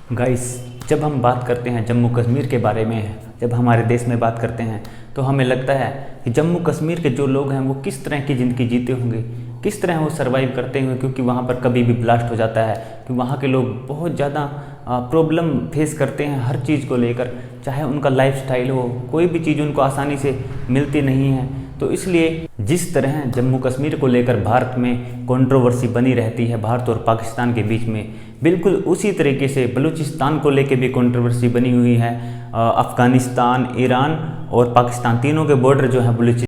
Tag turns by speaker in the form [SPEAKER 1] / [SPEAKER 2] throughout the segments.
[SPEAKER 1] Guys, जब हम बात करते हैं जम्मू कश्मीर के बारे में, जब हमारे देश में बात करते हैं तो हमें लगता है कि जम्मू कश्मीर के जो लोग हैं वो किस तरह की ज़िंदगी जीते होंगे, किस तरह वो सरवाइव करते होंगे, क्योंकि वहाँ पर कभी भी ब्लास्ट हो जाता है कि वहाँ के लोग बहुत ज़्यादा प्रॉब्लम फेस करते हैं हर चीज़ को लेकर। चाहे उनका लाइफस्टाइल हो, कोई भी चीज़ उनको आसानी से मिलती नहीं है। तो इसलिए जिस तरह जम्मू कश्मीर को लेकर भारत में कंट्रोवर्सी बनी रहती है भारत और पाकिस्तान के बीच में, बिल्कुल उसी तरीके से बलूचिस्तान को लेकर भी कंट्रोवर्सी बनी हुई है। अफ़गानिस्तान, ईरान और पाकिस्तान तीनों के बॉर्डर जो है बलूचिस्तान।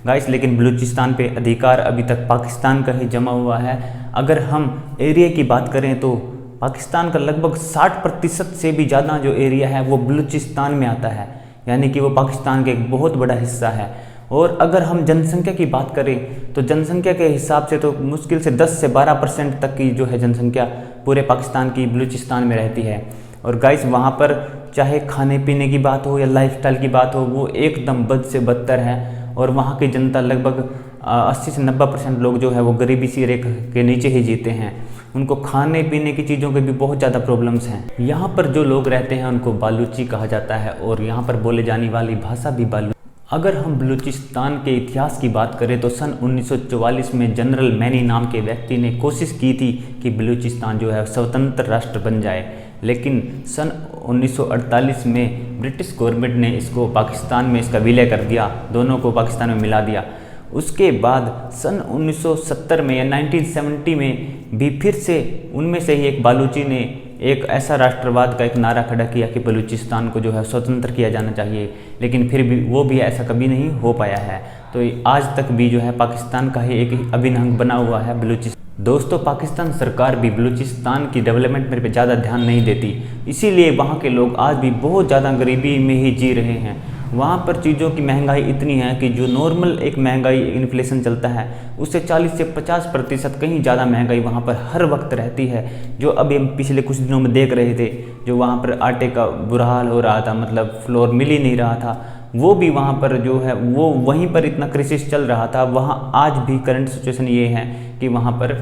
[SPEAKER 1] गाइस, लेकिन बलूचिस्तान पे अधिकार अभी तक पाकिस्तान का ही जमा हुआ है। अगर हम एरिया की बात करें तो पाकिस्तान का लगभग 60% से भी ज़्यादा जो एरिया है वो बलूचिस्तान में आता है, यानी कि वो पाकिस्तान का एक बहुत बड़ा हिस्सा है। और अगर हम जनसंख्या की बात करें तो जनसंख्या के हिसाब से तो मुश्किल से 10 से 12% तक की जो है जनसंख्या पूरे पाकिस्तान की बलूचिस्तान में रहती है। और गाइस, वहाँ पर चाहे खाने पीने की बात हो या लाइफस्टाइल की बात हो, वो एकदम बद से बदतर है। और वहाँ की जनता लगभग 80 से 90% लोग जो है वो गरीबी सी रेखा के नीचे ही जीते हैं। उनको खाने पीने की चीज़ों के भी बहुत ज़्यादा प्रॉब्लम्स हैं। यहाँ पर जो लोग रहते हैं उनको बालूची कहा जाता है और यहाँ पर बोले जाने वाली भाषा भी बालूची। अगर हम बलूचिस्तान के इतिहास की बात करें तो सन 1944 में जनरल मैनी नाम के व्यक्ति ने कोशिश की थी कि बलूचिस्तान जो है स्वतंत्र राष्ट्र बन जाए, लेकिन सन 1948 में ब्रिटिश गवर्नमेंट ने इसको पाकिस्तान में इसका विलय कर दिया, दोनों को पाकिस्तान में मिला दिया। उसके बाद सन 1970 में या 1970 में भी फिर से उनमें से ही एक बालूची ने एक ऐसा राष्ट्रवाद का एक नारा खड़ा किया कि बलूचिस्तान को जो है स्वतंत्र किया जाना चाहिए, लेकिन फिर भी वो भी ऐसा कभी नहीं हो पाया है। तो आज तक भी जो है पाकिस्तान का ही एक अभिन्न अंग बना हुआ है बलूचिस्तान। दोस्तों, पाकिस्तान सरकार भी बलूचिस्तान की डेवलपमेंट पे ज़्यादा ध्यान नहीं देती, इसीलिए वहाँ के लोग आज भी बहुत ज़्यादा गरीबी में ही जी रहे हैं। वहाँ पर चीज़ों की महंगाई इतनी है कि जो नॉर्मल एक महंगाई इन्फ्लेशन चलता है उससे 40 से 50% कहीं ज़्यादा महंगाई वहाँ पर हर वक्त रहती है। जो अभी हम पिछले कुछ दिनों में देख रहे थे, जो वहाँ पर आटे का बुरा हाल हो रहा था, मतलब फ्लोर मिल ही नहीं रहा था, वो भी वहाँ पर जो है वो वहीं पर इतना क्राइसिस चल रहा था। वहाँ आज भी करंट सिचुएशन ये है कि वहाँ पर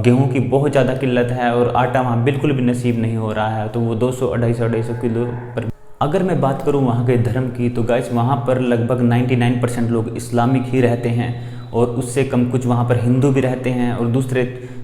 [SPEAKER 1] गेहूं की बहुत ज़्यादा किल्लत है और आटा वहाँ बिल्कुल भी नसीब नहीं हो रहा है, तो वो 200-250 किलो पर। अगर मैं बात करूँ वहाँ के धर्म की तो गाइस, वहाँ पर लगभग 99% लोग इस्लामिक ही रहते हैं और उससे कम कुछ वहाँ पर हिंदू भी रहते हैं और दूसरे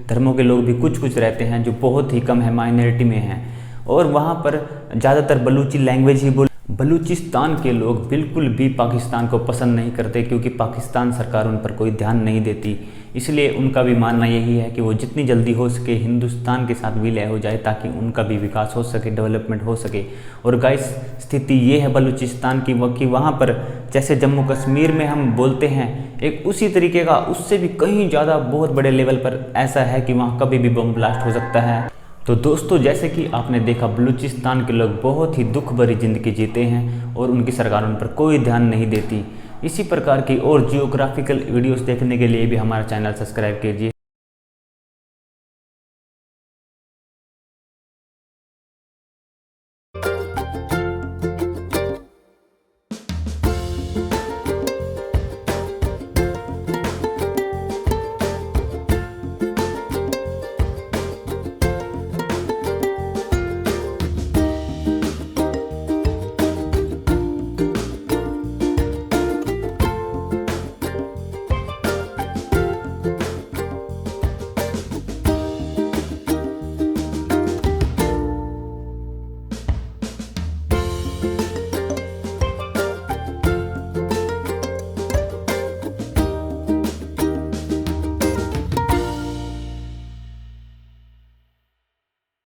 [SPEAKER 1] धर्मों के लोग भी कुछ रहते हैं, जो बहुत ही कम है, माइनॉरिटी में हैं। और वहाँ पर ज़्यादातर बलूची लैंग्वेज ही बलूचिस्तान के लोग बिल्कुल भी पाकिस्तान को पसंद नहीं करते, क्योंकि पाकिस्तान सरकार उन पर कोई ध्यान नहीं देती। इसलिए उनका भी मानना यही है कि वो जितनी जल्दी हो सके हिंदुस्तान के साथ विलय हो जाए, ताकि उनका भी विकास हो सके, डेवलपमेंट हो सके। और गाइस, स्थिति ये है बलूचिस्तान की कि वहाँ पर जैसे जम्मू कश्मीर में हम बोलते हैं, एक उसी तरीके का उससे भी कहीं ज़्यादा बहुत बड़े लेवल पर ऐसा है कि वहाँ कभी भी बम ब्लास्ट हो सकता है। तो दोस्तों, जैसे कि आपने देखा, बलूचिस्तान के लोग बहुत ही दुख भरी ज़िंदगी जीते हैं और उनकी सरकार उन पर कोई ध्यान नहीं देती। इसी प्रकार की और जियोग्राफिकल वीडियोस देखने के लिए भी हमारा चैनल सब्सक्राइब कीजिए।